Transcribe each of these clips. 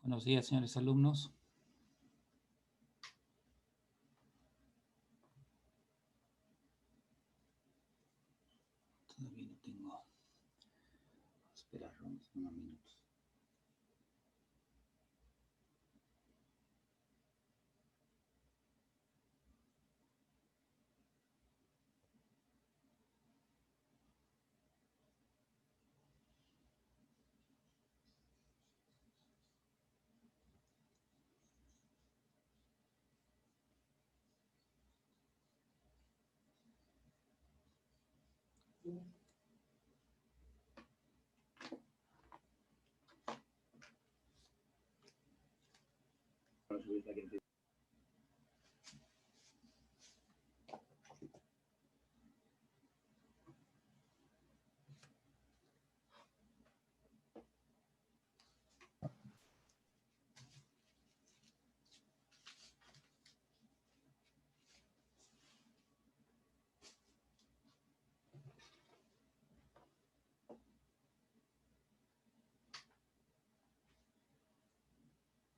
Buenos días, señores alumnos. Todavía no tengo. Vamos a esperar unos minutos.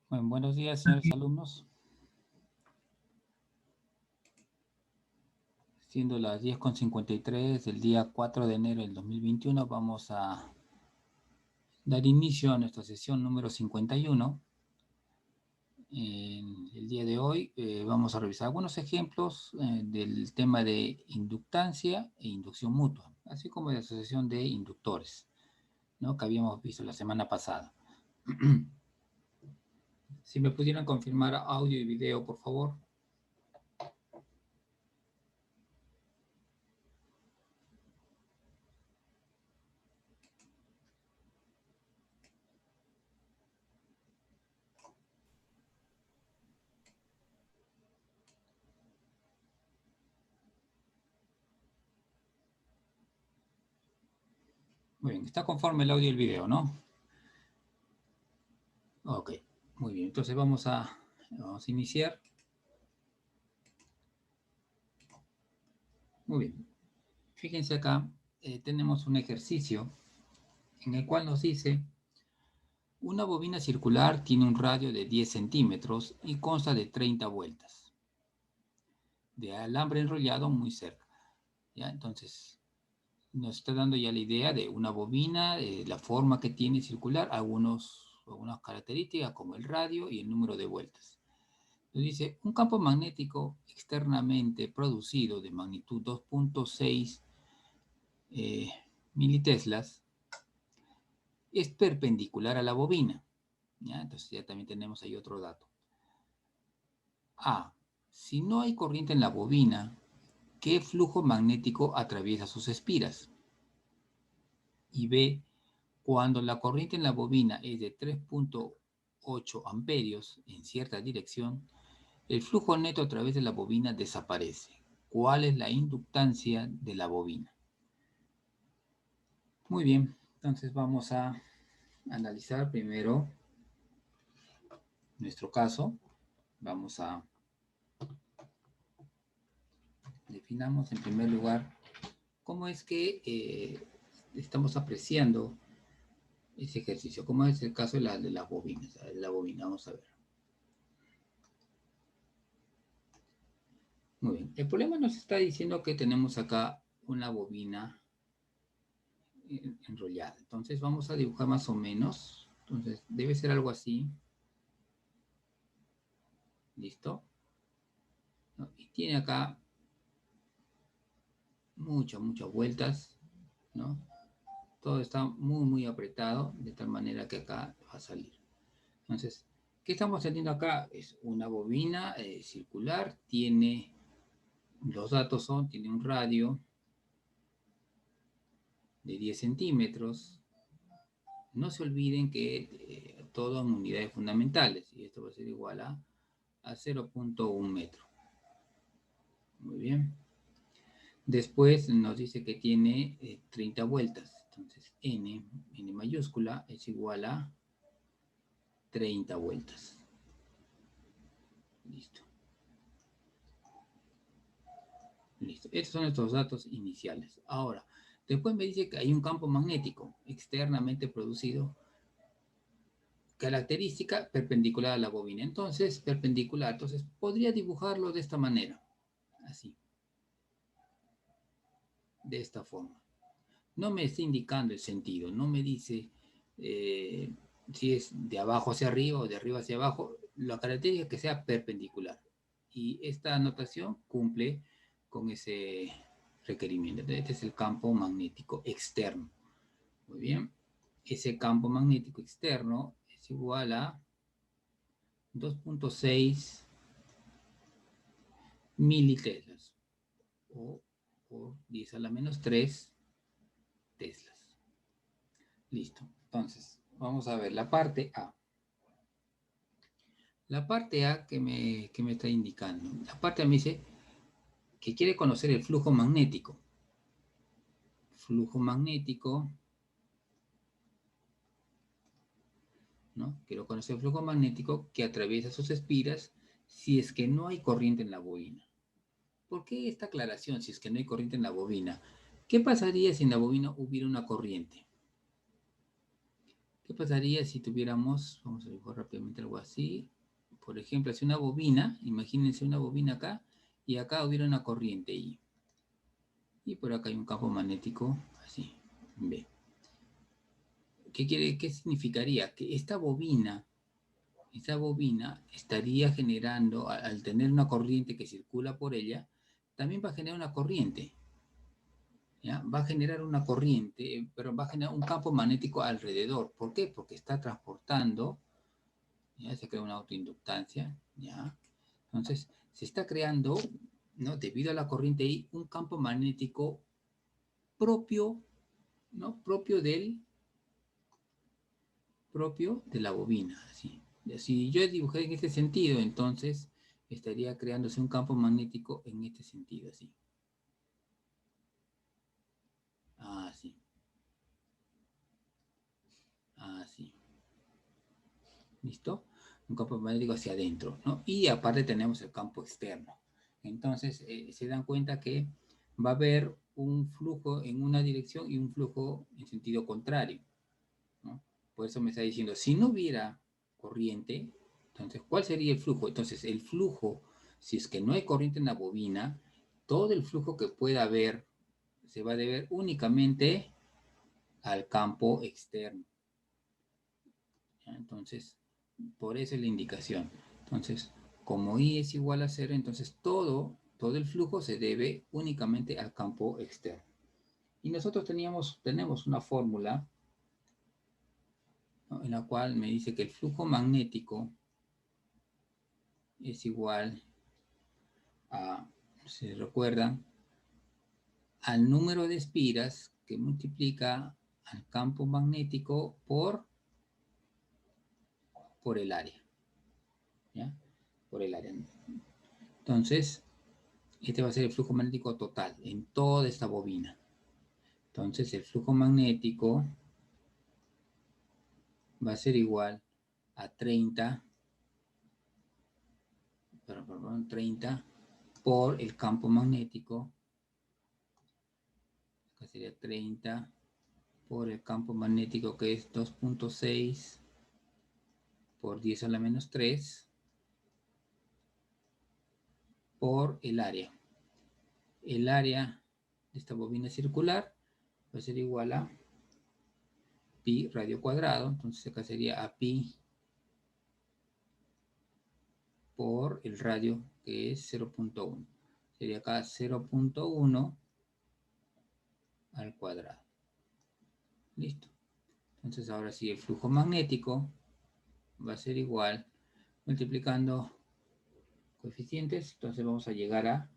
Bueno, buenos días, señores alumnos. Siendo las 10:53 del día 4 de enero del 2021, vamos a dar inicio a nuestra sesión número 51. En el día de hoy vamos a revisar algunos ejemplos del tema de inductancia e inducción mutua, así como de asociación de inductores, ¿no?, que habíamos visto la semana pasada. Si me pudieran confirmar audio y video, por favor. Muy bien, está conforme el audio y el video, ¿no? Ok, muy bien. Entonces vamos a iniciar. Muy bien. Fíjense acá, tenemos un ejercicio en el cual nos dice: una bobina circular tiene un radio de 10 centímetros y consta de 30 vueltas de alambre enrollado muy cerca. ¿Ya? Entonces, nos está dando ya la idea de una bobina, la forma que tiene circular, algunas características como el radio y el número de vueltas. Nos dice: un campo magnético externamente producido de magnitud 2.6 militeslas es perpendicular a la bobina. ¿Ya? Entonces ya también tenemos ahí otro dato. A. Si no hay corriente en la bobina, ¿qué flujo magnético atraviesa sus espiras? Y B. Cuando la corriente en la bobina es de 3.8 amperios en cierta dirección, el flujo neto a través de la bobina desaparece. ¿Cuál es la inductancia de la bobina? Muy bien, entonces vamos a analizar primero nuestro caso. Vamos a definamos en primer lugar cómo es que estamos apreciando ese ejercicio, cómo es el caso de las bobinas. La bobina, vamos a ver. Muy bien, el problema nos está diciendo que tenemos acá una bobina enrollada. Entonces vamos a dibujar más o menos. Entonces debe ser algo así. ¿Listo? ¿No? Y tiene acá muchas vueltas, ¿no? Todo está muy apretado, de tal manera que acá va a salir. Entonces, ¿qué estamos teniendo acá? Es una bobina circular, tiene, los datos son, tiene un radio de 10 centímetros. No se olviden que todo en unidades fundamentales, y esto va a ser igual a 0.1 metro. Muy bien. Después nos dice que tiene 30 vueltas. Entonces, N mayúscula es igual a 30 vueltas. Listo. Listo. Estos son nuestros datos iniciales. Ahora, después me dice que hay un campo magnético externamente producido característica perpendicular a la bobina. Entonces, perpendicular. Entonces, podría dibujarlo de esta manera. Así. De esta forma. No me está indicando el sentido. No me dice si es de abajo hacia arriba o de arriba hacia abajo. La característica es que sea perpendicular. Y esta anotación cumple con ese requerimiento. Este es el campo magnético externo. Muy bien. Ese campo magnético externo es igual a 2.6 militeslas o por 10 a la menos 3 teslas. Listo. Entonces, vamos a ver la parte A. La parte A que me está indicando. La parte A me dice que quiere conocer el flujo magnético. Flujo magnético, ¿no? Quiero conocer el flujo magnético que atraviesa sus espiras si es que no hay corriente en la bobina. ¿Por qué esta aclaración si es que no hay corriente en la bobina? ¿Qué pasaría si en la bobina hubiera una corriente? ¿Qué pasaría si tuviéramos, vamos a dibujar rápidamente algo así, por ejemplo, si una bobina, imagínense una bobina acá, y acá hubiera una corriente I. Y por acá hay un campo magnético así, B. ¿Qué significaría? Que esta bobina estaría generando, al tener una corriente que circula por ella, también va a generar una corriente. ¿Ya? Va a generar una corriente, pero va a generar un campo magnético alrededor. ¿Por qué? Porque está transportando, ¿ya? Se crea una autoinductancia, ¿ya? Entonces, se está creando, ¿no? Debido a la corriente I, un campo magnético propio, ¿no? Propio de la bobina, así. Si yo dibujé en este sentido, entonces estaría creándose un campo magnético en este sentido, así. Así. Así. ¿Listo? Un campo magnético hacia adentro, ¿no? Y aparte tenemos el campo externo. Entonces, se dan cuenta que va a haber un flujo en una dirección y un flujo en sentido contrario, ¿no? Por eso me está diciendo, si no hubiera corriente, entonces, ¿cuál sería el flujo? Entonces, el flujo, si es que no hay corriente en la bobina, todo el flujo que pueda haber se va a deber únicamente al campo externo. ¿Ya? Entonces, por eso es la indicación. Entonces, como I es igual a 0, entonces todo el flujo se debe únicamente al campo externo. Y nosotros tenemos una fórmula, ¿no? En la cual me dice que el flujo magnético es igual a, si recuerdan, al número de espiras que multiplica al campo magnético por el área. ¿Ya? Por el área. Entonces, este va a ser el flujo magnético total en toda esta bobina. Entonces, el flujo magnético va a ser igual a 30 por el campo magnético. Acá sería 30 por el campo magnético, que es 2.6 por 10 a la menos 3 por el área. El área de esta bobina circular va a ser igual a pi radio cuadrado. Entonces acá sería a pi por el radio, que es 0.1. Sería acá 0.1 al cuadrado. Listo. Entonces ahora sí el flujo magnético va a ser igual, multiplicando coeficientes, entonces vamos a llegar a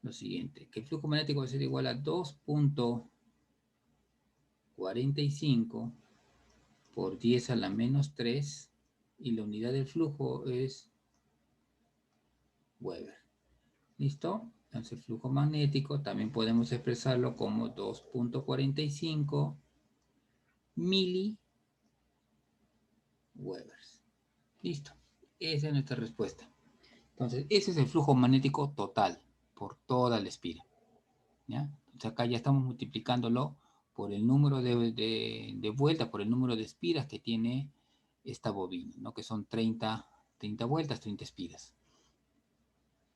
lo siguiente, que el flujo magnético va a ser igual a 2.45 por 10 a la menos 3 y la unidad del flujo es Weber. ¿Listo? Entonces el flujo magnético también podemos expresarlo como 2.45 miliwebers. Listo. Esa es nuestra respuesta. Entonces, ese es el flujo magnético total por toda la espira. ¿Ya? Entonces acá ya estamos multiplicándolo por el número de vueltas, por el número de espiras que tiene esta bobina, ¿no? Que son 30 vueltas, 30 espiras.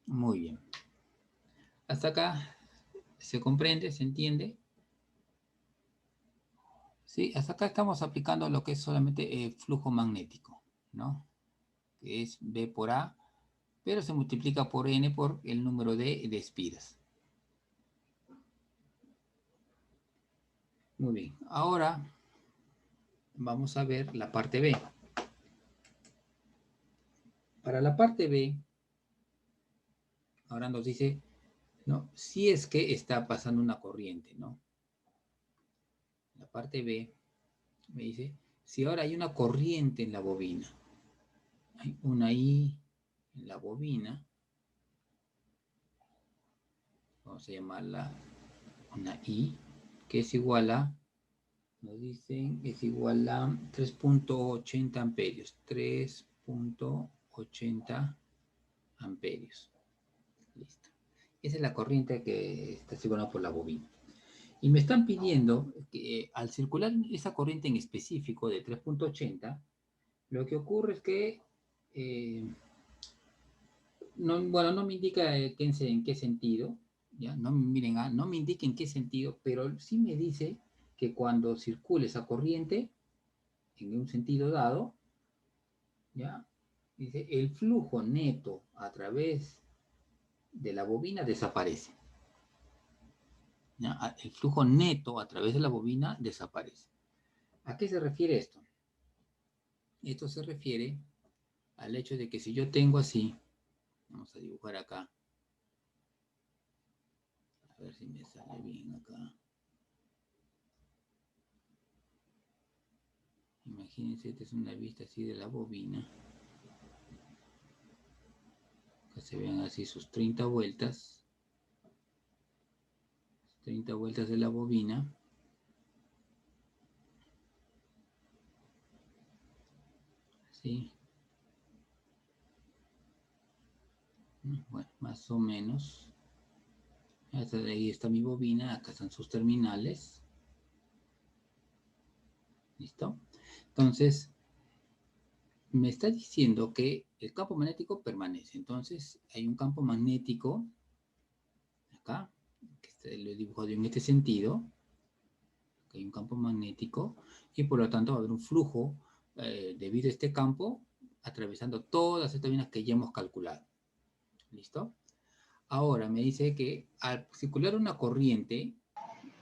Muy bien. Hasta acá se comprende, se entiende. Sí, hasta acá estamos aplicando lo que es solamente flujo magnético, ¿no? Que es B por A, pero se multiplica por N por el número de espiras. Muy bien, ahora vamos a ver la parte B. Para la parte B, ahora nos dice, ¿no? Si es que está pasando una corriente, ¿no? La parte B me dice, si ahora hay una corriente en la bobina, hay una I en la bobina, vamos a llamarla una I, que es igual a, nos dicen, es igual a 3.80 amperios, 3.80 amperios. Listo. Esa es la corriente que está circulando por la bobina. Y me están pidiendo que al circular esa corriente en específico de 3.80, lo que ocurre es que no me indica en qué sentido, ¿ya? No, miren, no me indica en qué sentido, pero sí me dice que cuando circule esa corriente en un sentido dado, ¿ya? Dice, el flujo neto a través de la bobina desaparece. ¿Ya? El flujo neto a través de la bobina desaparece. ¿A qué se refiere esto? Esto se refiere al hecho de que si yo tengo así, vamos a dibujar acá, a ver si me sale bien acá. Imagínense, esta es una vista así de la bobina. Acá se ven así sus 30 vueltas. 30 vueltas de la bobina. ¿Sí? Bueno, más o menos. Hasta de ahí está mi bobina, acá están sus terminales. ¿Listo? Entonces, me está diciendo que el campo magnético permanece. Entonces, hay un campo magnético acá, que lo he dibujado en este sentido. Acá hay un campo magnético y por lo tanto va a haber un flujo debido a este campo atravesando todas estas líneas que ya hemos calculado. ¿Listo? Ahora me dice que al circular una corriente,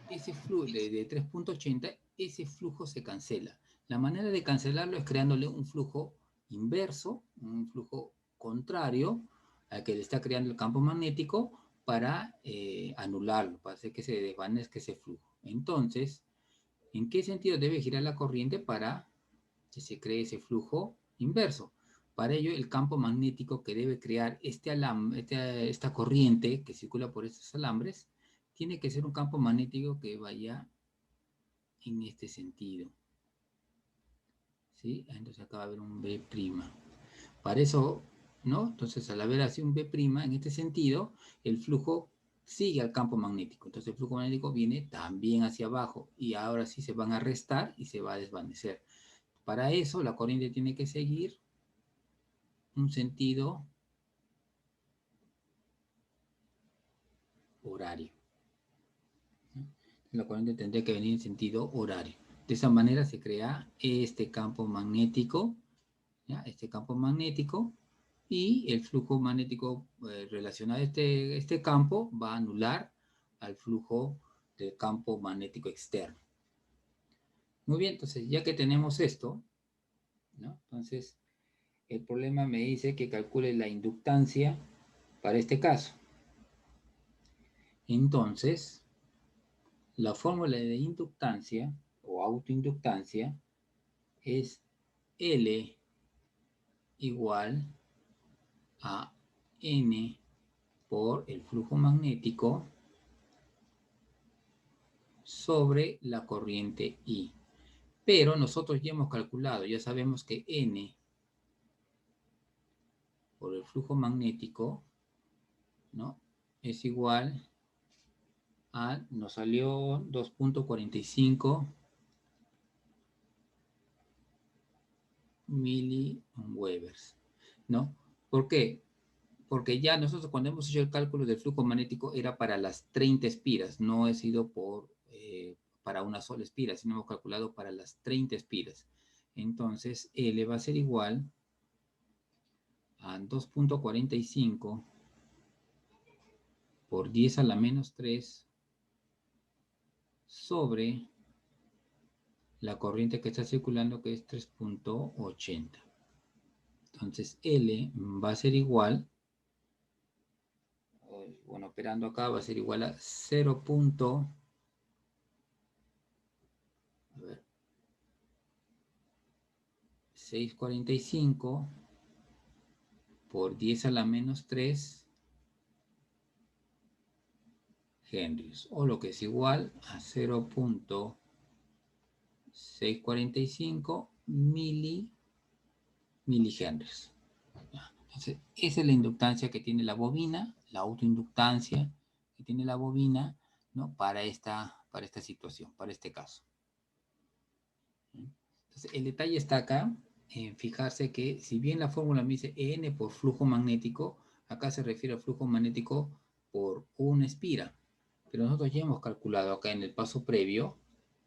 ese flujo de 3.80, ese flujo se cancela. La manera de cancelarlo es creándole un flujo inverso, un flujo contrario al que le está creando el campo magnético para anularlo, para hacer que se desvanezca ese flujo. Entonces, ¿en qué sentido debe girar la corriente para que se cree ese flujo inverso? Para ello, el campo magnético que debe crear esta corriente que circula por estos alambres tiene que ser un campo magnético que vaya en este sentido. ¿Sí? Entonces acá va a haber un B'. Para eso, ¿no? Entonces al haber así un B' en este sentido, el flujo sigue al campo magnético. Entonces el flujo magnético viene también hacia abajo y ahora sí se van a restar y se va a desvanecer. Para eso la corriente tiene que seguir un sentido horario. La corriente tendría que venir en sentido horario. De esa manera se crea este campo magnético, ¿ya? Este campo magnético, y el flujo magnético relacionado a este campo va a anular al flujo del campo magnético externo. Muy bien, entonces ya que tenemos esto, ¿no? Entonces el problema me dice que calcule la inductancia para este caso. Entonces, la fórmula de inductancia o autoinductancia es L igual a N por el flujo magnético sobre la corriente I. Pero nosotros ya hemos calculado, ya sabemos que N por el flujo magnético, ¿no? Es igual a, nos salió 2.45 miliwebers, ¿no? ¿Por qué? Porque ya nosotros cuando hemos hecho el cálculo del flujo magnético era para las 30 espiras, no ha sido para una sola espira, sino hemos calculado para las 30 espiras. Entonces, L va a ser igual a 2.45 por 10 a la menos 3 sobre la corriente que está circulando, que es 3.80. Entonces, L va a ser igual, bueno, operando acá va a ser igual a 645 por 10 a la menos 3 henrios, o lo que es igual a 0.645 milihenrios. Entonces, esa es la inductancia que tiene la bobina, la autoinductancia que tiene la bobina, ¿no? Para esta situación, para este caso. Entonces, el detalle está acá en fijarse que si bien la fórmula me dice N por flujo magnético, acá se refiere al flujo magnético por una espira. Pero nosotros ya hemos calculado acá en el paso previo,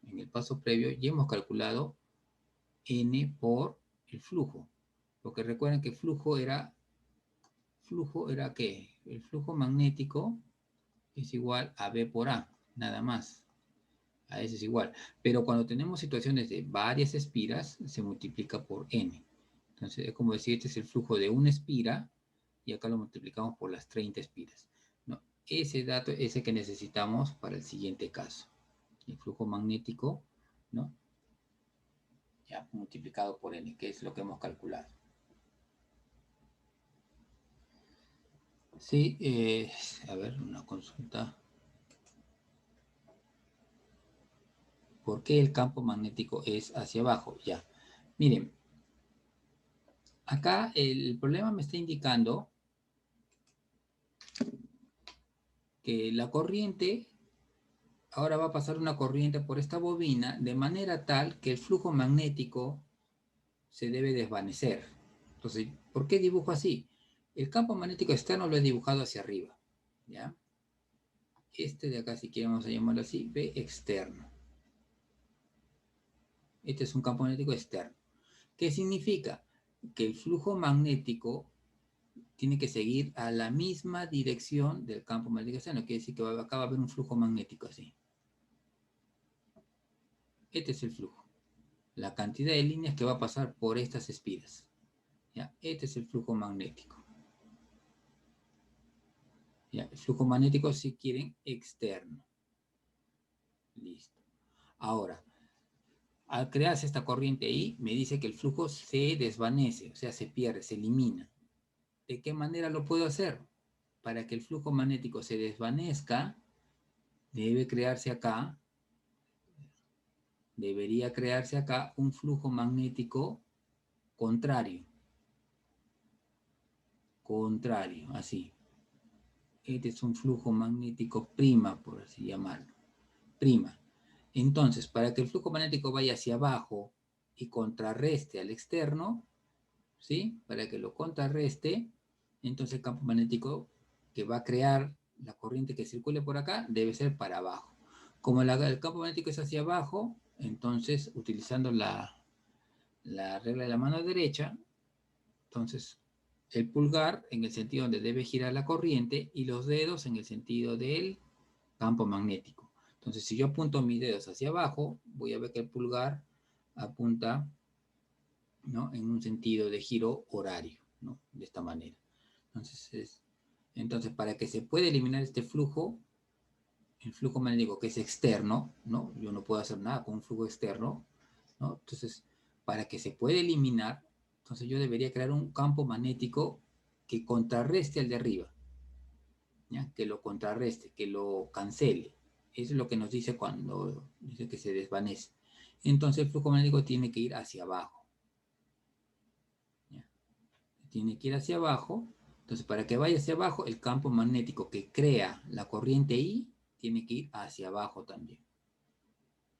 ya hemos calculado N por el flujo. Porque recuerden que flujo era ¿qué? El flujo magnético es igual a B por A, nada más. A eso es igual. Pero cuando tenemos situaciones de varias espiras, se multiplica por N. Entonces, es como decir, este es el flujo de una espira, y acá lo multiplicamos por las 30 espiras. ¿No? Ese dato es el que necesitamos para el siguiente caso. El flujo magnético, ¿no? Ya multiplicado por N, que es lo que hemos calculado. Sí, a ver, una consulta. ¿Por qué el campo magnético es hacia abajo? Ya, miren, acá el problema me está indicando que la corriente, ahora va a pasar una corriente por esta bobina de manera tal que el flujo magnético se debe desvanecer. Entonces, ¿por qué dibujo así? El campo magnético externo lo he dibujado hacia arriba, ¿ya? Este de acá, si queremos llamarlo así, B externo. Este es un campo magnético externo. ¿Qué significa? Que el flujo magnético tiene que seguir a la misma dirección del campo magnético externo. Quiere decir que acá va a haber un flujo magnético así. Este es el flujo. La cantidad de líneas que va a pasar por estas espiras. ¿Ya? Este es el flujo magnético. ¿Ya? El flujo magnético, si quieren, externo. Listo. Ahora, al crearse esta corriente I, me dice que el flujo se desvanece, o sea, se pierde, se elimina. ¿De qué manera lo puedo hacer? Para que el flujo magnético se desvanezca, debería crearse acá un flujo magnético contrario. Contrario, así. Este es un flujo magnético prima, por así llamarlo. Prima. Entonces, para que el flujo magnético vaya hacia abajo y contrarreste al externo, ¿sí? Para que lo contrarreste, entonces el campo magnético que va a crear la corriente que circule por acá debe ser para abajo. Como el campo magnético es hacia abajo, entonces utilizando la regla de la mano derecha, entonces el pulgar en el sentido donde debe girar la corriente y los dedos en el sentido del campo magnético. Entonces, si yo apunto mis dedos hacia abajo, voy a ver que el pulgar apunta, ¿no?, en un sentido de giro horario, ¿no?, de esta manera. Entonces, para que se pueda eliminar este flujo, el flujo magnético que es externo, ¿no? Yo no puedo hacer nada con un flujo externo, ¿no? Entonces, para que se pueda eliminar, entonces yo debería crear un campo magnético que contrarreste al de arriba, ¿ya? Que lo contrarreste, que lo cancele. Eso es lo que nos dice cuando dice que se desvanece. Entonces el flujo magnético tiene que ir hacia abajo, ¿ya? Tiene que ir hacia abajo. Entonces, para que vaya hacia abajo, el campo magnético que crea la corriente I tiene que ir hacia abajo también.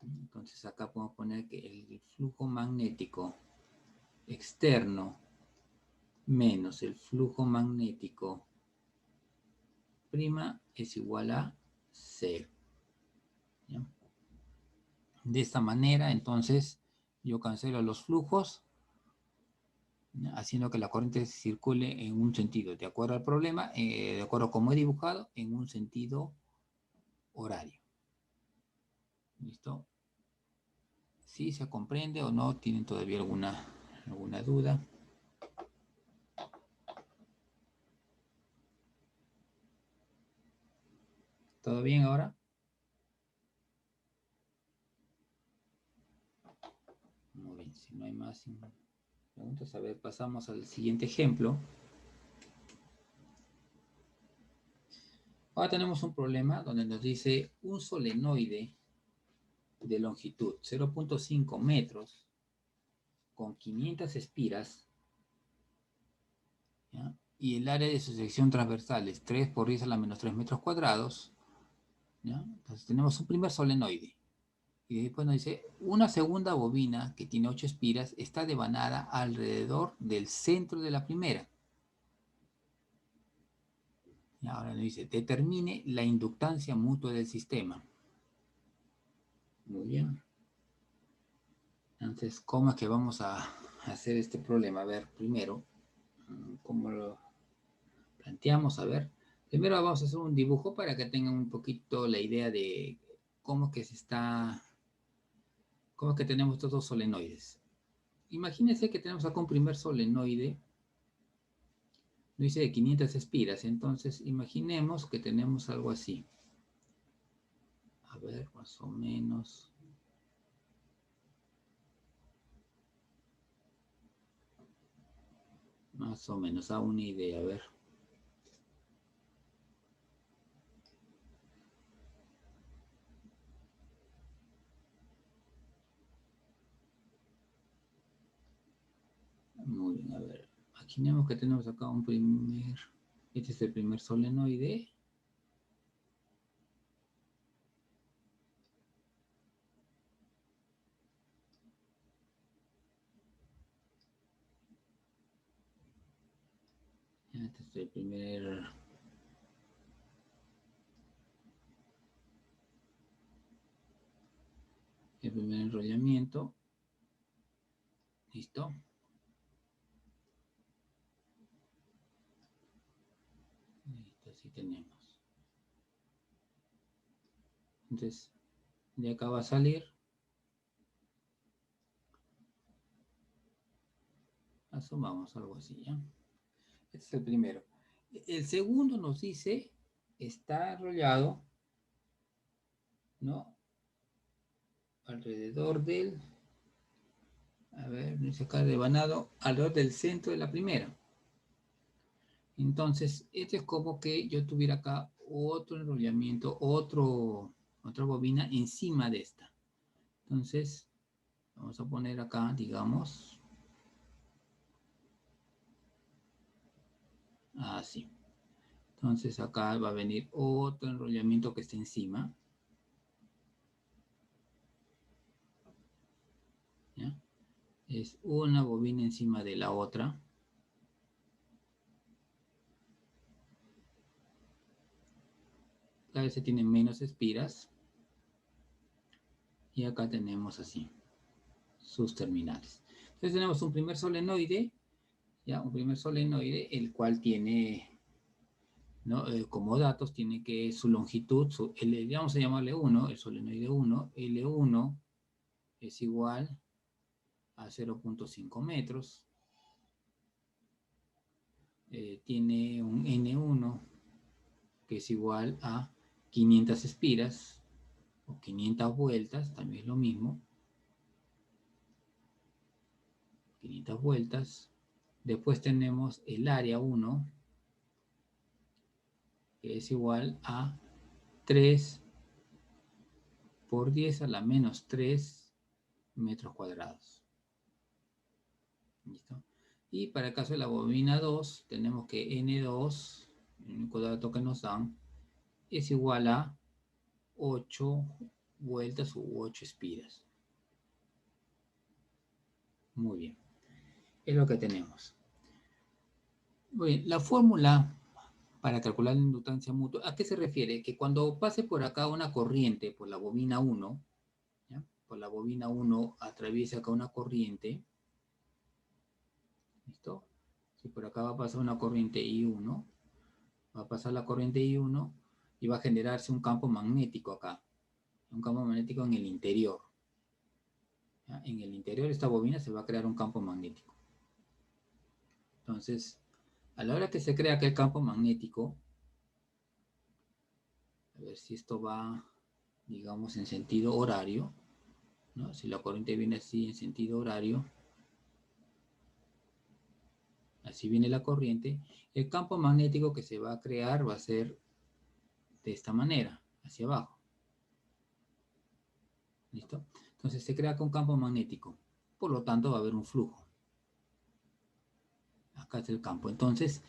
Entonces acá podemos poner que el flujo magnético externo menos el flujo magnético prima es igual a 0. ¿Ya? De esta manera, entonces, yo cancelo los flujos, ¿ya? Haciendo que la corriente circule en un sentido, de acuerdo al problema, de acuerdo a como he dibujado, en un sentido horario. ¿Listo? ¿Sí se comprende o no? ¿Tienen todavía alguna duda? ¿Todo bien ahora? Muy bien, si no hay más preguntas, a ver, pasamos al siguiente ejemplo. Ahora tenemos un problema donde nos dice un solenoide de longitud 0.5 metros con 500 espiras, ¿ya? Y el área de su sección transversal es 3 por 10 a la menos 3 metros cuadrados, ¿ya? Entonces tenemos un primer solenoide. Y después nos dice, una segunda bobina que tiene 8 espiras está devanada alrededor del centro de la primera. Y ahora nos dice, determine la inductancia mutua del sistema. Muy bien. Entonces, ¿cómo es que vamos a hacer este problema? A ver, primero, ¿cómo lo planteamos? A ver, primero vamos a hacer un dibujo para que tengan un poquito la idea de cómo que cómo es que tenemos estos dos solenoides. Imagínense que tenemos acá un primer solenoide, lo hice de 500 espiras, entonces imaginemos que tenemos algo así. A ver, más o menos. Más o menos, a una idea, a ver. Muy bien, a ver. Imaginemos que tenemos acá un primer... Este es el primer solenoide. Este es el primer enrollamiento. ¿Listo? Listo, así tenemos. Entonces, de acá va a salir. Asumamos algo así, ¿ya? Este es el primero. El segundo nos dice, está enrollado, ¿no? Alrededor del, a ver, dice acá devanado, alrededor del centro de la primera. Entonces, este es como que yo tuviera acá otro enrollamiento, otra bobina encima de esta. Entonces, vamos a poner acá, digamos, así. Entonces acá va a venir otro enrollamiento que está encima. ¿Ya? Es una bobina encima de la otra. Cada vez se tienen menos espiras. Y acá tenemos así sus terminales. Entonces tenemos un primer solenoide, ya un primer solenoide, el cual tiene, ¿no? Como datos, tiene que su longitud, vamos a llamarle 1, el solenoide 1, L1 es igual a 0.5 metros. Tiene un N1 que es igual a 500 espiras o 500 vueltas, también es lo mismo. 500 vueltas. Después tenemos el área 1, que es igual a 3 por 10 a la menos 3 metros cuadrados. ¿Listo? Y para el caso de la bobina 2, tenemos que N2, el único dato que nos dan, es igual a 8 vueltas u 8 espiras. Muy bien. Es lo que tenemos. Bien, la fórmula para calcular la inductancia mutua, ¿a qué se refiere? Que cuando pase por acá una corriente por la bobina 1, ¿ya? Por la bobina 1 atraviesa acá una corriente, ¿listo? Si por acá va a pasar una corriente I1, va a pasar la corriente I1 y va a generarse un campo magnético acá, un campo magnético en el interior. ¿Ya? En el interior de esta bobina se va a crear un campo magnético. Entonces, a la hora que se crea aquel campo magnético, a ver si esto va, digamos, en sentido horario, ¿no? Si la corriente viene así en sentido horario, así viene la corriente, el campo magnético que se va a crear va a ser de esta manera, hacia abajo. ¿Listo? Entonces se crea con campo magnético, por lo tanto va a haber un flujo. Acá es el campo. Entonces,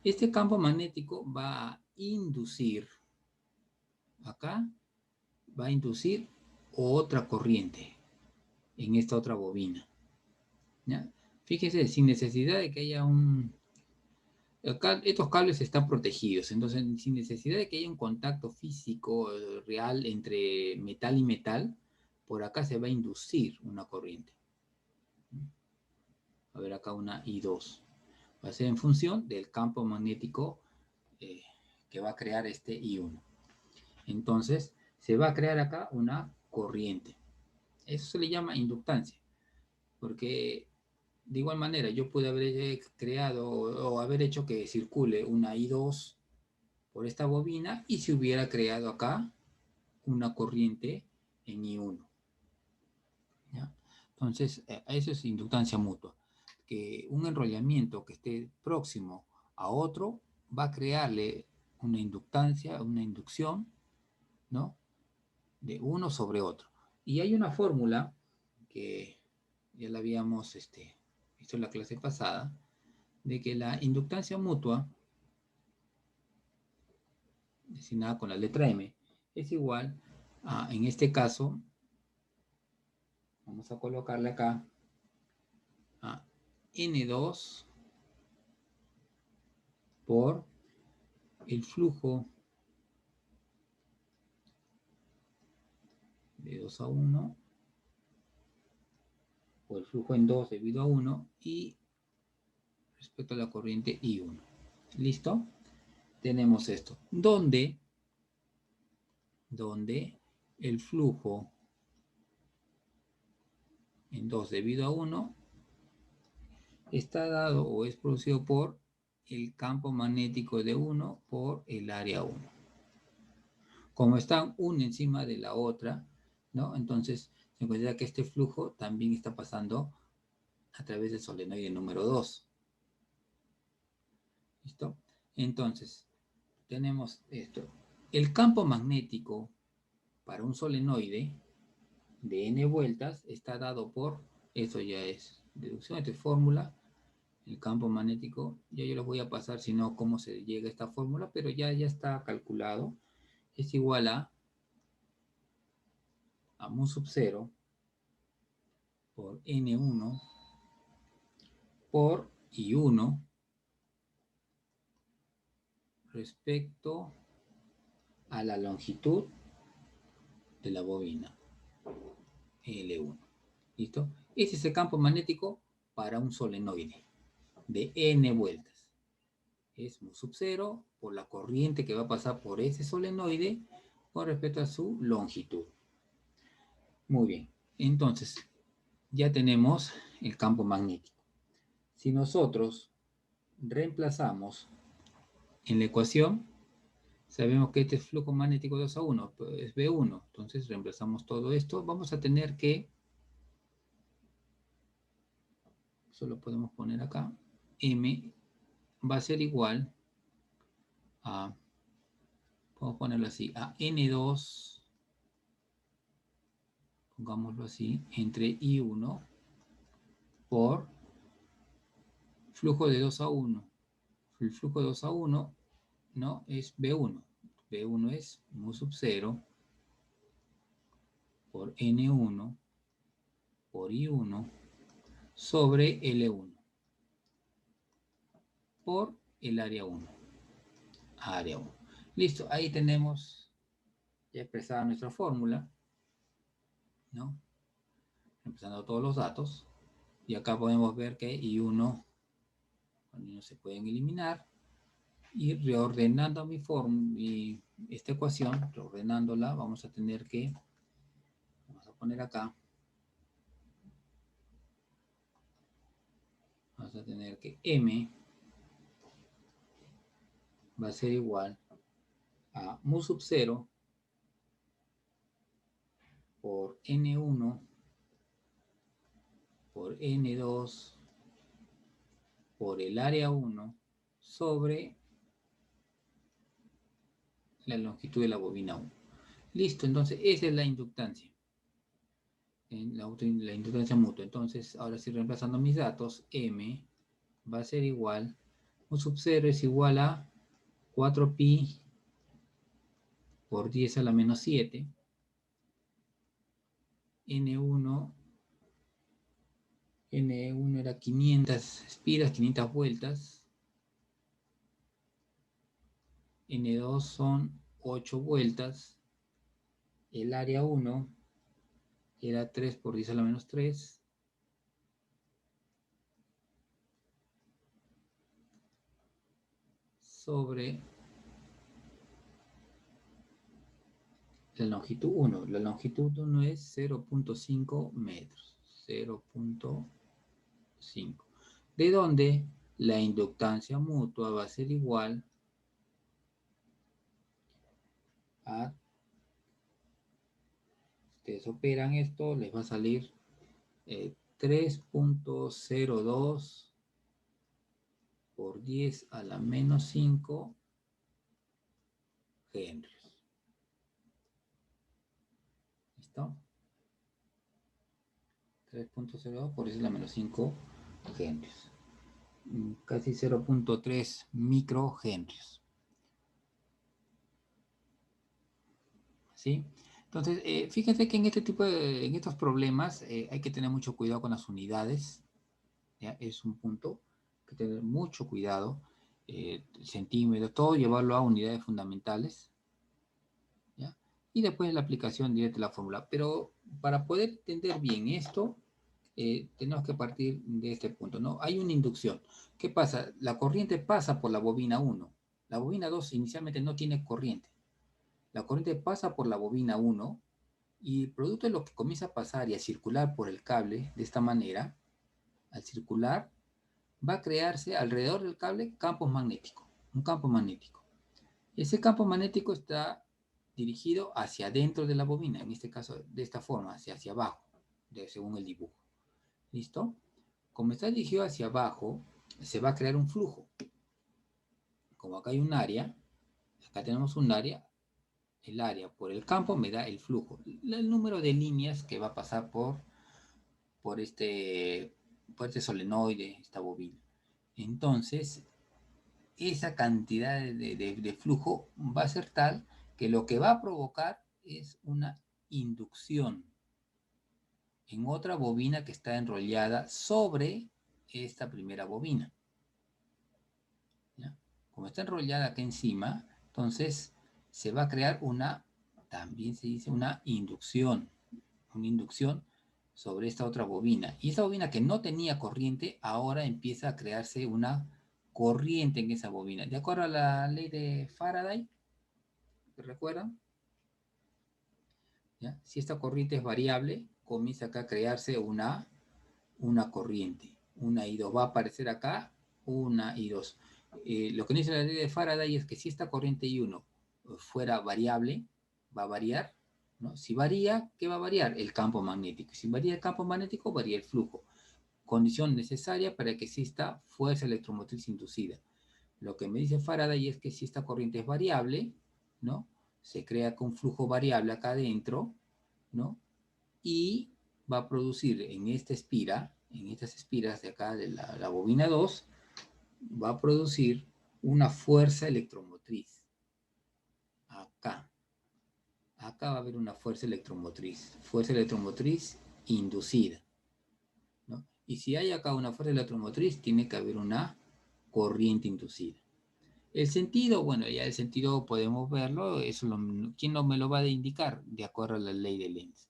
este campo magnético va a inducir, acá, va a inducir otra corriente en esta otra bobina. ¿Ya? Fíjese, sin necesidad de que haya un... Acá estos cables están protegidos, entonces sin necesidad de que haya un contacto físico real entre metal y metal, por acá se va a inducir una corriente. A ver acá una I2. Va a ser en función del campo magnético que va a crear este I1. Entonces se va a crear acá una corriente. Eso se le llama inductancia, porque de igual manera yo pude haber creado o haber hecho que circule una I2 por esta bobina y se hubiera creado acá una corriente en I1. ¿Ya? Entonces, eso es inductancia mutua. Que un enrollamiento que esté próximo a otro va a crearle una inductancia, una inducción, ¿no? De uno sobre otro. Y hay una fórmula que ya la habíamos visto en la clase pasada, de que la inductancia mutua, designada con la letra M, es igual a, en este caso, vamos a colocarle acá, a N2 por el flujo de 2 a 1, o el flujo en 2 debido a 1, y respecto a la corriente I1. ¿Listo? Tenemos esto. Donde el flujo en 2 debido a 1 está dado o es producido por el campo magnético de 1 por el área 1. Como están una encima de la otra, ¿no? Entonces se considera que este flujo también está pasando a través del solenoide número 2. ¿Listo? Entonces, tenemos esto. El campo magnético para un solenoide de n vueltas está dado por, eso ya es deducción, esta es fórmula, el campo magnético, ya yo les voy a pasar si no cómo se llega a esta fórmula, pero ya está calculado, es igual a mu sub 0 por n1 por I1 respecto a la longitud de la bobina L1. ¿Listo? Ese es el campo magnético para un solenoide de n vueltas. Es mu sub 0 por la corriente que va a pasar por ese solenoide con respecto a su longitud. Muy bien. Entonces, ya tenemos el campo magnético. Si nosotros reemplazamos en la ecuación, sabemos que este es flujo magnético 2 a 1, es B1. Entonces, reemplazamos todo esto. Vamos a tener que, solo podemos poner acá, M va a ser igual a, podemos ponerlo así, a N2, pongámoslo así, entre I1 por flujo de 2 a 1. El flujo de 2 a 1, ¿no? Es B1. B1 es mu sub 0 por N1 por I1 sobre L1. por el área 1. Área 1. Listo, ahí tenemos ya expresada nuestra fórmula, ¿no? Empezando todos los datos. Y acá podemos ver que I1 se pueden eliminar. Y reordenando esta ecuación, reordenándola, vamos a tener que, vamos a poner acá, vamos a tener que M va a ser igual a mu sub 0 por N1 por N2 por el área 1 sobre la longitud de la bobina 1. Listo, entonces esa es la inductancia. La inductancia mutua. Entonces, ahora sí reemplazando mis datos, M va a ser igual, mu sub 0 es igual a 4pi por 10 a la menos 7. N1 era 500 espiras, 500 vueltas. N2 son 8 vueltas. El área 1 era 3 por 10 a la menos 3. Sobre la longitud 1. La longitud 1 es 0.5 metros. 0.5. De donde la inductancia mutua va a ser igual a, ustedes operan esto, les va a salir 3.02 por 10 a la menos 5 henrios. ¿Listo? 3.02 por 10 a la menos 5 henrios. Casi 0.3 microhenrios. ¿Sí? Entonces, fíjense que en en estos problemas hay que tener mucho cuidado con las unidades. ¿Ya? Es un punto que tener mucho cuidado. Centímetros, todo llevarlo a unidades fundamentales. ¿Ya? Y después la aplicación directa de la fórmula. Pero para poder entender bien esto, tenemos que partir de este punto, ¿no? Hay una inducción. ¿Qué pasa? La corriente pasa por la bobina 1. La bobina 2 inicialmente no tiene corriente. La corriente pasa por la bobina 1 y producto de lo que comienza a pasar y a circular por el cable de esta manera, al circular, va a crearse alrededor del cable campos magnéticos, un campo magnético. Ese campo magnético está dirigido hacia adentro de la bobina, en este caso de esta forma, hacia abajo, según el dibujo. ¿Listo? Como está dirigido hacia abajo, se va a crear un flujo. Como acá hay un área, acá tenemos un área, el área por el campo me da el flujo, el número de líneas que va a pasar por este solenoide, esta bobina. Entonces, esa cantidad de flujo va a ser tal que lo que va a provocar es una inducción en otra bobina que está enrollada sobre esta primera bobina. ¿Ya? Como está enrollada acá encima, entonces se va a crear también se dice una inducción sobre esta otra bobina. Y esa bobina que no tenía corriente, ahora empieza a crearse una corriente en esa bobina. De acuerdo a la ley de Faraday, ¿recuerdan? ¿Ya? Si esta corriente es variable, comienza acá a crearse una corriente. Una y dos. Va a aparecer acá una y dos. Lo que dice la ley de Faraday es que si esta corriente I1 fuera variable, va a variar, ¿no? Si varía, ¿qué va a variar? El campo magnético. Si varía el campo magnético, varía el flujo. Condición necesaria para que exista fuerza electromotriz inducida. Lo que me dice Faraday es que si esta corriente es variable, ¿no? Se crea con flujo variable acá adentro, ¿no? Y va a producir en esta espira, en estas espiras de acá de la bobina 2, va a producir una fuerza electromotriz. Acá va a haber una fuerza electromotriz inducida, ¿no? Y si hay acá una fuerza electromotriz, tiene que haber una corriente inducida. El sentido, bueno, ya el sentido podemos verlo, ¿quién no me lo va a indicar? De acuerdo a la ley de Lenz.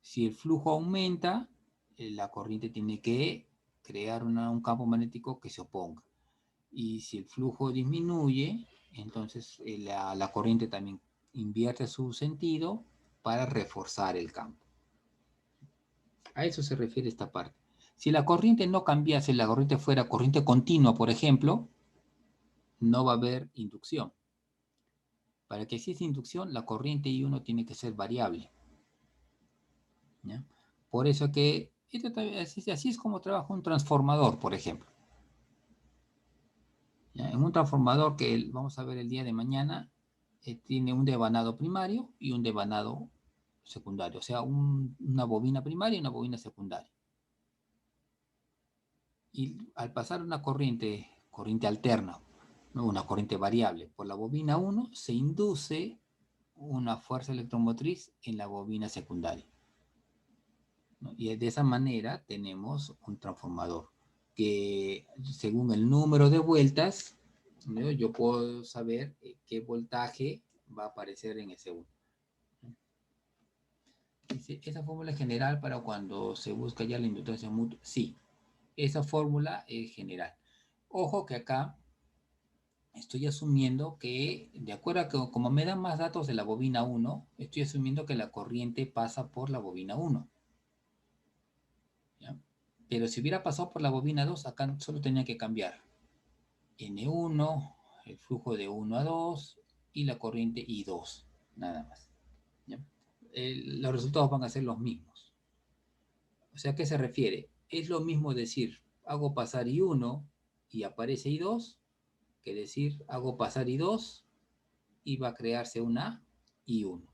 Si el flujo aumenta, la corriente tiene que crear un campo magnético que se oponga. Y si el flujo disminuye, entonces la corriente también invierte su sentido para reforzar el campo. A eso se refiere esta parte. Si la corriente no cambiase, la corriente fuera corriente continua, por ejemplo, no va a haber inducción. Para que exista inducción, la corriente I1 tiene que ser variable. ¿Ya? Por eso que así es como trabaja un transformador, por ejemplo. ¿Ya? En un transformador que vamos a ver el día de mañana, tiene un devanado primario y un devanado secundario, o sea, una bobina primaria y una bobina secundaria. Y al pasar una corriente alterna, una corriente variable, por la bobina 1, se induce una fuerza electromotriz en la bobina secundaria. ¿No? Y de esa manera tenemos un transformador que según el número de vueltas, ¿no? Yo puedo saber qué voltaje va a aparecer en ese 1. Dice, ¿esa fórmula es general para cuando se busca ya la inductancia mutua? Sí, esa fórmula es general. Ojo que acá estoy asumiendo que, de acuerdo a que como me dan más datos de la bobina 1, estoy asumiendo que la corriente pasa por la bobina 1. ¿Ya? Pero si hubiera pasado por la bobina 2, acá solo tenía que cambiar N1, el flujo de 1 a 2 y la corriente I2, nada más. ¿Ya? Los resultados van a ser los mismos. O sea, ¿a qué se refiere? Es lo mismo decir, hago pasar I1 y aparece I2, que decir, hago pasar I2 y va a crearse una I1.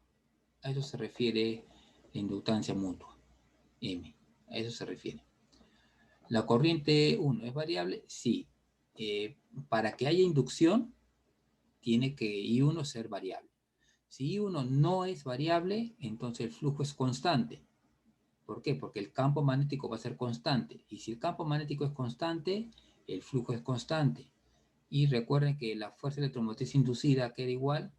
A eso se refiere la inductancia mutua, M. A eso se refiere. ¿La corriente 1 es variable? Sí. Para que haya inducción, tiene que I1 ser variable. Si I1 no es variable, entonces el flujo es constante. ¿Por qué? Porque el campo magnético va a ser constante. Y si el campo magnético es constante, el flujo es constante. Y recuerden que la fuerza electromotriz inducida queda igual,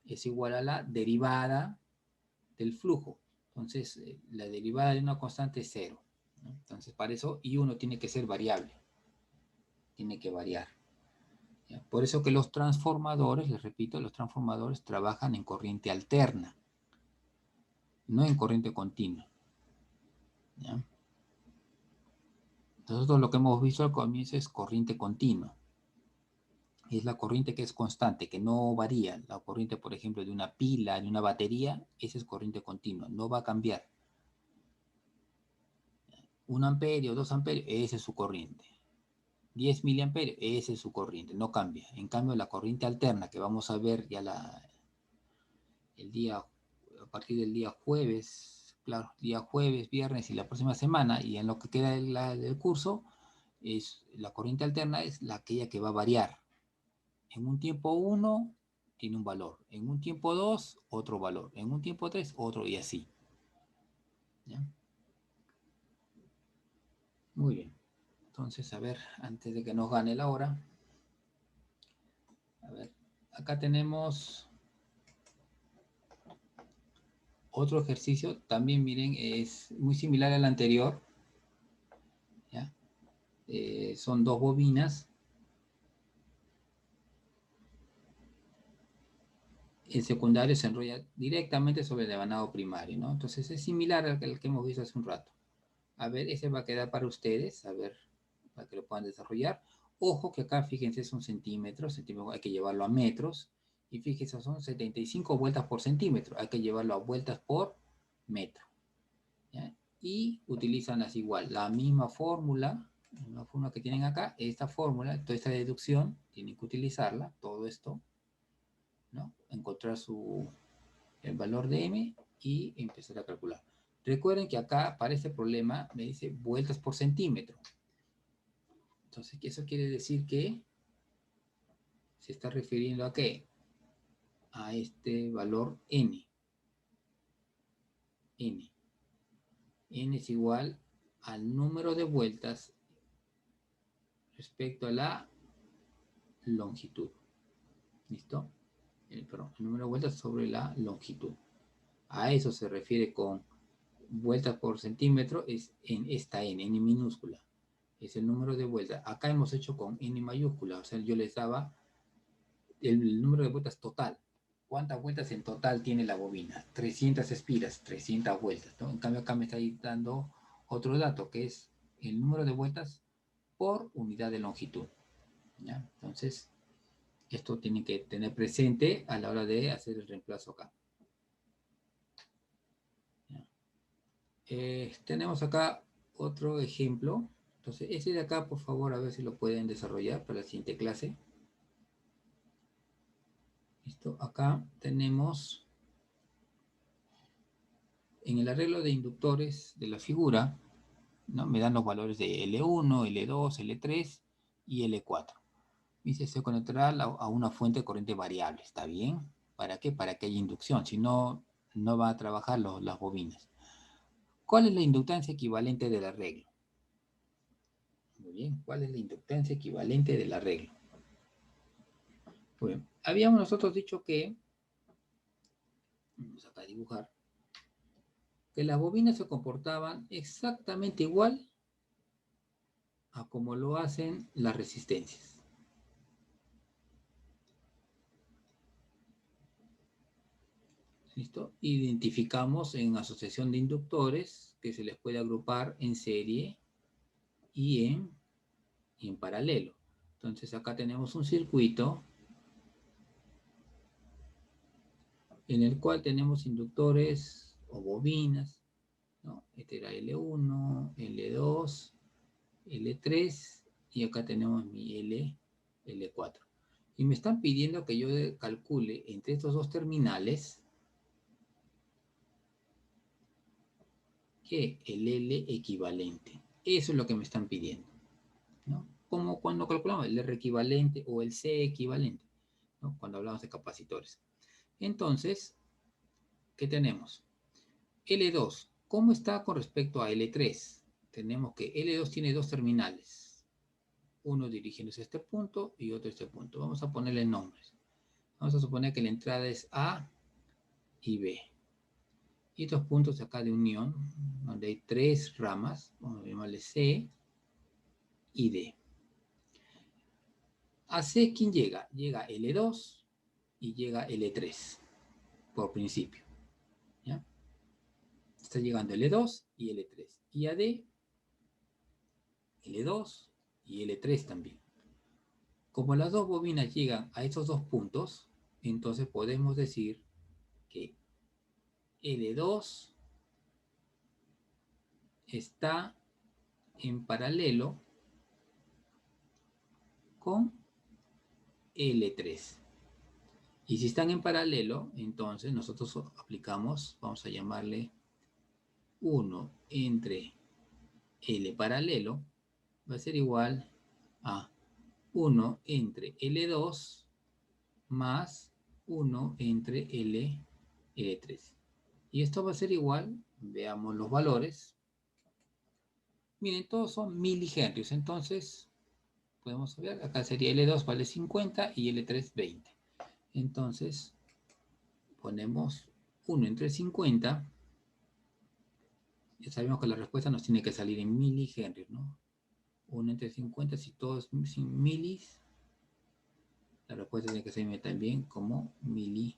es igual a la derivada del flujo. Entonces, la derivada de una constante es 0. ¿No? Entonces, para eso I1 tiene que ser variable. Tiene que variar. ¿Ya? Por eso que los transformadores, les repito, los transformadores trabajan en corriente alterna, no en corriente continua. ¿Ya? Nosotros lo que hemos visto al comienzo es corriente continua. Es la corriente que es constante, que no varía. La corriente, por ejemplo, de una pila, de una batería, esa es corriente continua, no va a cambiar. 1 amperio, 2 amperios, esa es su corriente. 10 miliamperios, esa es su corriente, no cambia. En cambio, la corriente alterna, que vamos a ver ya a partir del día jueves, claro, día jueves, viernes y la próxima semana, y en lo que queda del curso, es la corriente alterna es aquella que va a variar. En un tiempo 1 tiene un valor, en un tiempo 2 otro valor, en un tiempo 3 otro y así. ¿Ya? Muy bien. Entonces, a ver, antes de que nos gane la hora, a ver, acá tenemos otro ejercicio, también miren, es muy similar al anterior. ¿Ya? Son dos bobinas. El secundario se enrolla directamente sobre el devanado primario, ¿no? Entonces es similar al que hemos visto hace un rato. A ver, ese va a quedar para ustedes, a ver, para que lo puedan desarrollar. Ojo que acá, fíjense, son centímetros, hay que llevarlo a metros. Y fíjense, son 75 vueltas por centímetro, hay que llevarlo a vueltas por metro. ¿Ya? Y utilizan así igual, la misma fórmula que tienen acá, esta fórmula, toda esta deducción, tienen que utilizarla, todo esto, ¿no? Encontrar el valor de m y empezar a calcular. Recuerden que acá para este problema me dice vueltas por centímetro. Entonces, eso quiere decir que se está refiriendo a qué? A este valor n. N. N es igual al número de vueltas respecto a la longitud. ¿Listo? Perdón, el número de vueltas sobre la longitud. A eso se refiere con vueltas por centímetro, es en esta n minúscula. Es el número de vueltas. Acá hemos hecho con n mayúscula, o sea, yo les daba el número de vueltas total. ¿Cuántas vueltas en total tiene la bobina? 300 espiras, 300 vueltas, ¿no? En cambio acá me está dando otro dato, que es el número de vueltas por unidad de longitud, ¿ya? Entonces, esto tiene que tener presente a la hora de hacer el reemplazo acá. Tenemos acá otro ejemplo. Entonces, ese de acá, por favor, a ver si lo pueden desarrollar para la siguiente clase. Listo. Acá tenemos en el arreglo de inductores de la figura, ¿no? Me dan los valores de L1, L2, L3 y L4. Dice, se conectará a una fuente de corriente variable. ¿Está bien? ¿Para qué? Para que haya inducción. Si no, no va a trabajar las bobinas. ¿Cuál es la inductancia equivalente del arreglo? Muy bien. ¿Cuál es la inductancia equivalente del arreglo? Bueno, habíamos nosotros dicho que, vamos acá a dibujar, que las bobinas se comportaban exactamente igual a como lo hacen las resistencias. ¿Listo? Identificamos en asociación de inductores que se les puede agrupar en serie y en paralelo. Entonces acá tenemos un circuito en el cual tenemos inductores o bobinas, ¿no? Este era L1, L2, L3 y acá tenemos mi L4. Y me están pidiendo que yo calcule entre estos dos terminales que el L equivalente. Eso es lo que me están pidiendo, ¿no? Como cuando calculamos el R equivalente o el C equivalente, ¿no? Cuando hablamos de capacitores. Entonces, ¿qué tenemos? L2, ¿cómo está con respecto a L3? Tenemos que L2 tiene dos terminales, uno dirigiéndose a este punto y otro a este punto. Vamos a ponerle nombres. Vamos a suponer que la entrada es A y B. Y estos puntos acá de unión, donde hay tres ramas, vamos a llamarle C y D. A C, ¿quién llega? Llega L2 y llega L3, por principio. ¿Ya? Está llegando L2 y L3. Y a D, L2 y L3 también. Como las dos bobinas llegan a estos dos puntos, entonces podemos decir que L2 está en paralelo con L3. Y si están en paralelo, entonces nosotros aplicamos, vamos a llamarle 1 entre L paralelo, va a ser igual a 1 entre L2 más 1 entre L3. Y esto va a ser igual, veamos los valores. Miren, todos son milihenrios, entonces podemos ver, acá sería L2 vale 50 y L3 20. Entonces ponemos 1 entre 50. Ya sabemos que la respuesta nos tiene que salir en milihenrios, ¿no? 1 entre 50, si todo es sin milis, la respuesta tiene que ser también como mili.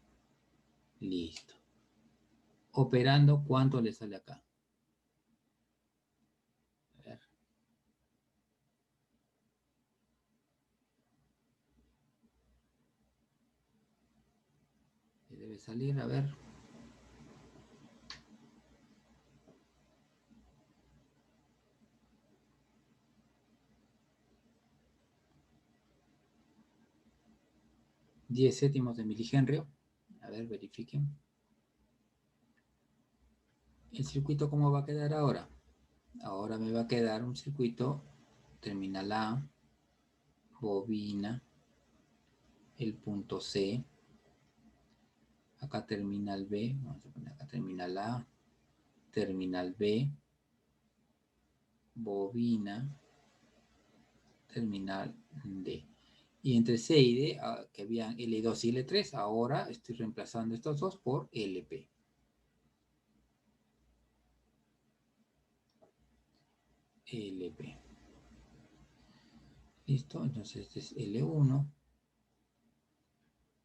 Listo. Operando, ¿cuánto le sale acá? A ver. ¿Qué debe salir? A ver. $10 céntimos de milihenrio. A ver, verifiquen. ¿El circuito cómo va a quedar ahora? Ahora me va a quedar un circuito terminal A, bobina, el punto C, acá terminal B, vamos a poner acá terminal A, terminal B, bobina, terminal D. Y entre C y D, que habían L2 y L3, ahora estoy reemplazando estos dos por LP. LP. Listo, entonces este es L1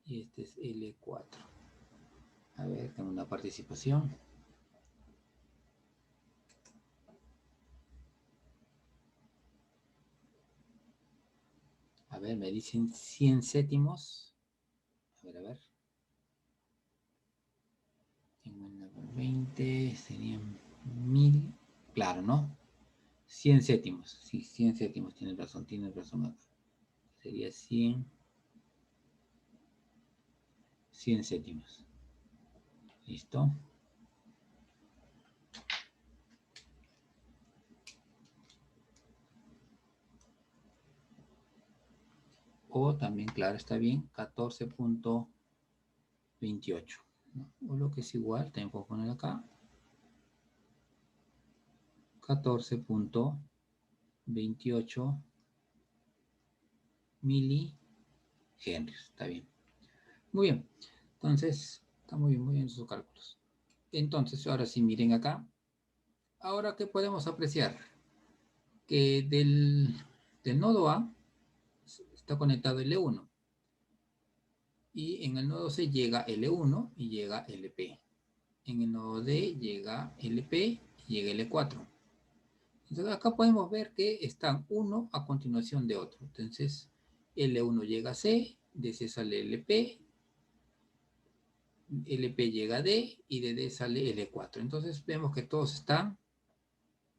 y este es L4. A ver, tengo una participación. A ver, me dicen 100 cétimos. A ver. Tengo una 20, serían 1000. Claro, ¿no? 100 cétimos. Sí, 100 cétimos. Tienes razón acá. Sería 100 cétimos. ¿Listo? O también, claro, está bien, 14.28. ¿no? O lo que es igual, también puedo poner acá. 14.28 milihenrios. Está bien. Muy bien. Entonces, está muy bien sus cálculos. Entonces, ahora sí, miren acá. Ahora, ¿qué podemos apreciar? Que del nodo A está conectado L1. Y en el nodo C llega L1 y llega LP. En el nodo D llega LP y llega L4. Entonces acá podemos ver que están uno a continuación de otro. Entonces L1 llega a C, de C sale LP, LP llega a D y de D sale L4. Entonces vemos que todos están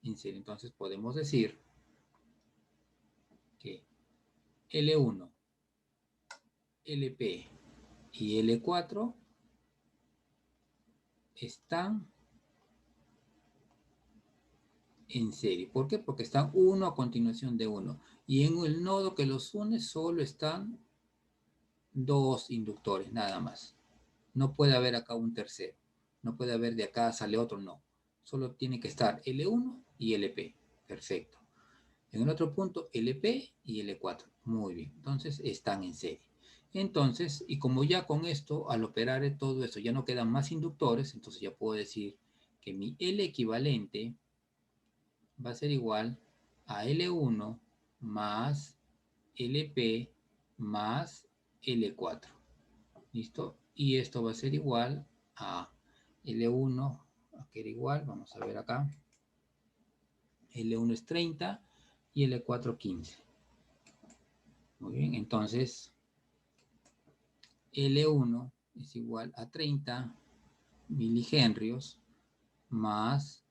en serie. Entonces podemos decir que L1, LP y L4 están en serie. ¿Por qué? Porque están uno a continuación de uno. Y en el nodo que los une solo están dos inductores, nada más. No puede haber acá un tercero. No puede haber de acá sale otro, no. Solo tiene que estar L1 y LP. Perfecto. En el otro punto, LP y L4. Muy bien. Entonces, están en serie. Entonces, y como ya con esto, al operar todo esto, ya no quedan más inductores, entonces ya puedo decir que mi L equivalente va a ser igual a L1 más LP más L4. ¿Listo? Y esto va a ser igual a L1, que era igual, vamos a ver acá. L1 es 30 y L4 15. Muy bien, entonces L1 es igual a 30 milihenrios más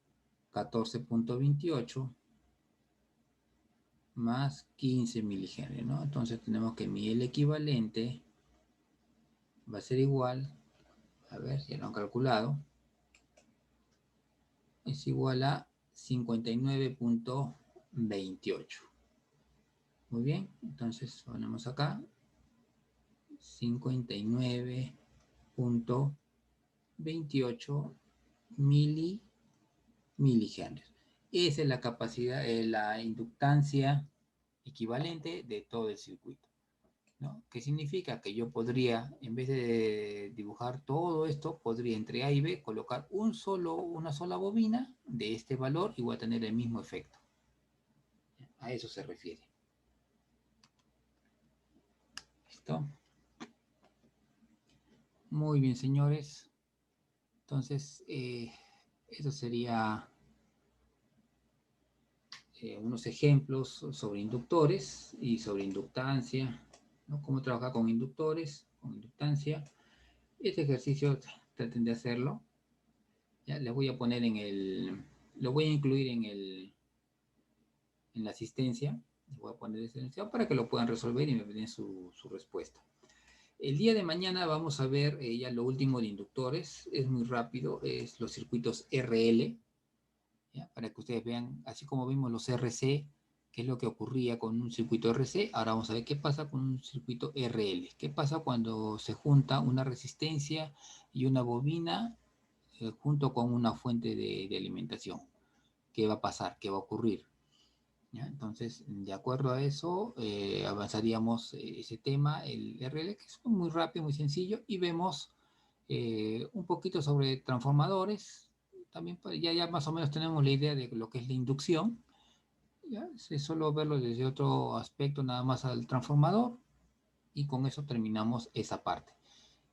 14.28 más 15 milihenrios, ¿no? Entonces tenemos que mi L equivalente va a ser igual, a ver, ya lo han calculado, es igual a 59.28. Muy bien, entonces ponemos acá 59.28 milihenrios. Esa es la capacidad, la inductancia equivalente de todo el circuito, ¿no? ¿Qué significa? Que yo podría, en vez de dibujar todo esto, podría entre A y B colocar una sola bobina de este valor y voy a tener el mismo efecto. A eso se refiere. ¿Listo? Muy bien, señores. Entonces, eso sería unos ejemplos sobre inductores y sobre inductancia, ¿no? Cómo trabajar con inductores, con inductancia. Este ejercicio traten de hacerlo. Ya les voy a poner lo voy a incluir en la asistencia. Les voy a poner asistencia para que lo puedan resolver y me den su respuesta. El día de mañana vamos a ver ya lo último de inductores. Es muy rápido, es los circuitos RL. ¿Ya? Para que ustedes vean, así como vimos los RC, qué es lo que ocurría con un circuito RC, ahora vamos a ver qué pasa con un circuito RL. ¿Qué pasa cuando se junta una resistencia y una bobina junto con una fuente de alimentación? ¿Qué va a pasar? ¿Qué va a ocurrir? ¿ya? Entonces, de acuerdo a eso, avanzaríamos ese tema, el RL, que es muy rápido, muy sencillo, y vemos un poquito sobre transformadores. También ya más o menos tenemos la idea de lo que es la inducción. ¿Ya? Es solo verlo desde otro aspecto, nada más al transformador, y con eso terminamos esa parte.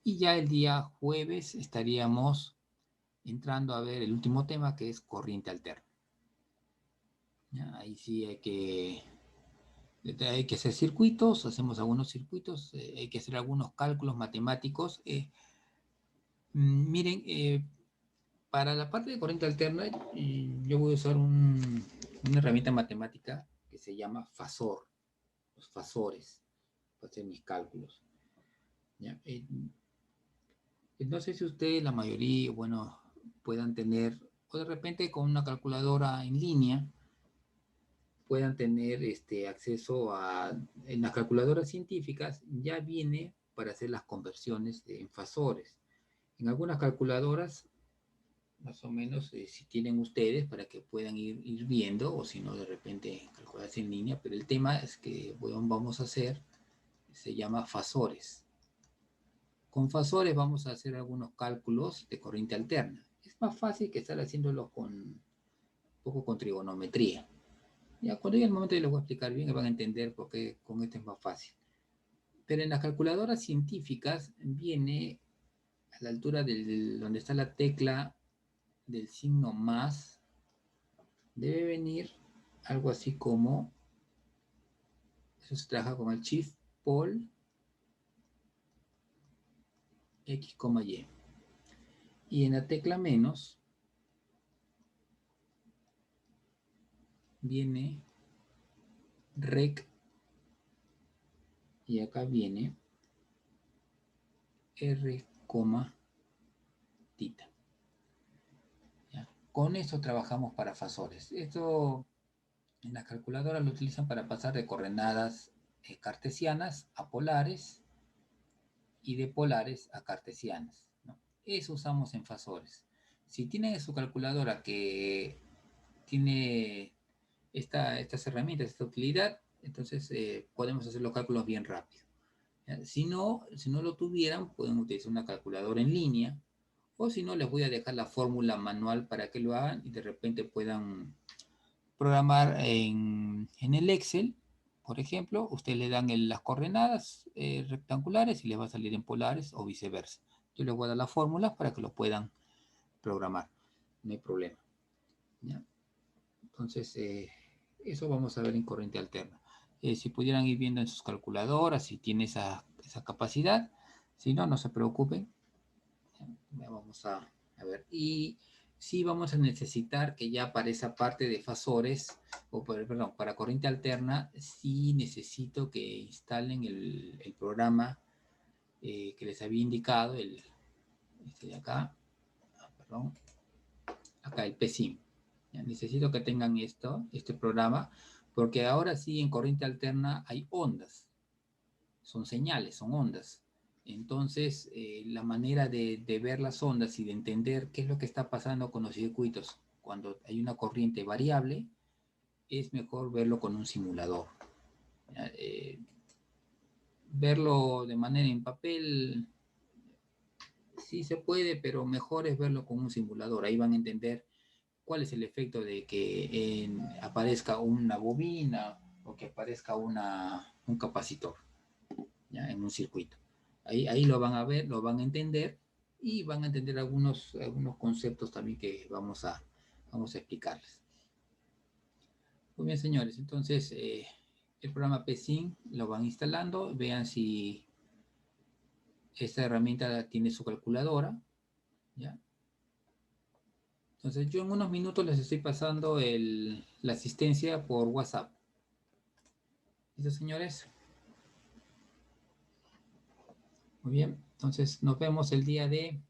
Y ya el día jueves estaríamos entrando a ver el último tema, que es corriente alterna. ¿Ya? Ahí sí hay que hacer circuitos, hacemos algunos circuitos, hay que hacer algunos cálculos matemáticos. Miren, para la parte de corriente alterna, yo voy a usar una herramienta matemática que se llama fasor, los fasores, para hacer mis cálculos. ¿Ya? No sé si ustedes, la mayoría, bueno, puedan tener, o de repente con una calculadora en línea, puedan tener acceso a, en las calculadoras científicas, ya viene para hacer las conversiones en fasores. En algunas calculadoras, más o menos, si tienen ustedes, para que puedan ir viendo, o si no, de repente calculadas en línea, pero el tema es que vamos a hacer, se llama fasores. Con fasores vamos a hacer algunos cálculos de corriente alterna. Es más fácil que estar haciéndolo un poco con trigonometría. Ya cuando llegue el momento yo les voy a explicar bien y van a entender por qué con esto es más fácil. Pero en las calculadoras científicas viene a la altura donde está la tecla del signo más, debe venir algo así como, eso se trabaja con el Shift Pol X, Y. Y en la tecla menos viene Rec, y acá viene R, tita. ¿Ya? Con eso trabajamos para fasores. Esto en las calculadoras lo utilizan para pasar de coordenadas cartesianas a polares y de polares a cartesianas, ¿no? Eso usamos en fasores. Si tienen su calculadora que tiene estas herramientas, esta utilidad, entonces podemos hacer los cálculos bien rápido. Si no lo tuvieran, pueden utilizar una calculadora en línea, o si no, les voy a dejar la fórmula manual para que lo hagan y de repente puedan programar en el Excel, por ejemplo. Ustedes le dan las coordenadas rectangulares y les va a salir en polares o viceversa. Yo les voy a dar las fórmulas para que lo puedan programar, no hay problema. ¿Ya? Entonces, eso vamos a ver en corriente alterna. Si pudieran ir viendo en sus calculadoras, si tiene esa capacidad, si no, no se preocupen. Ya vamos a ver. Y sí vamos a necesitar que ya para esa parte de fasores, perdón, para corriente alterna, sí necesito que instalen el programa que les había indicado, este de acá, perdón, acá el PSIM. Ya, necesito que tengan este programa, porque ahora sí en corriente alterna hay ondas, son señales, son ondas. Entonces, la manera de ver las ondas y de entender qué es lo que está pasando con los circuitos cuando hay una corriente variable, es mejor verlo con un simulador. Verlo de manera en papel, sí se puede, pero mejor es verlo con un simulador. Ahí van a entender cuál es el efecto de que aparezca una bobina o que aparezca un capacitor, ¿ya? En un circuito. Ahí lo van a ver, lo van a entender y van a entender algunos conceptos también que vamos a explicarles. Muy bien, señores. Entonces, el programa PSIM lo van instalando. Vean si esta herramienta tiene su calculadora, ¿ya? Entonces, yo en unos minutos les estoy pasando la asistencia por WhatsApp. ¿Listo, señores? Muy bien. Entonces, nos vemos el día de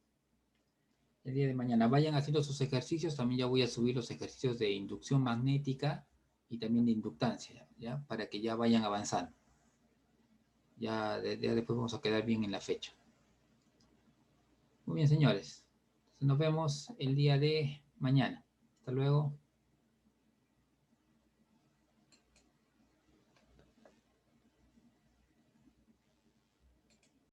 mañana. Vayan haciendo sus ejercicios. También ya voy a subir los ejercicios de inducción magnética y también de inductancia, ¿ya? Para que ya vayan avanzando. Ya después vamos a quedar bien en la fecha. Muy bien, señores. Entonces nos vemos el día de mañana. Hasta luego.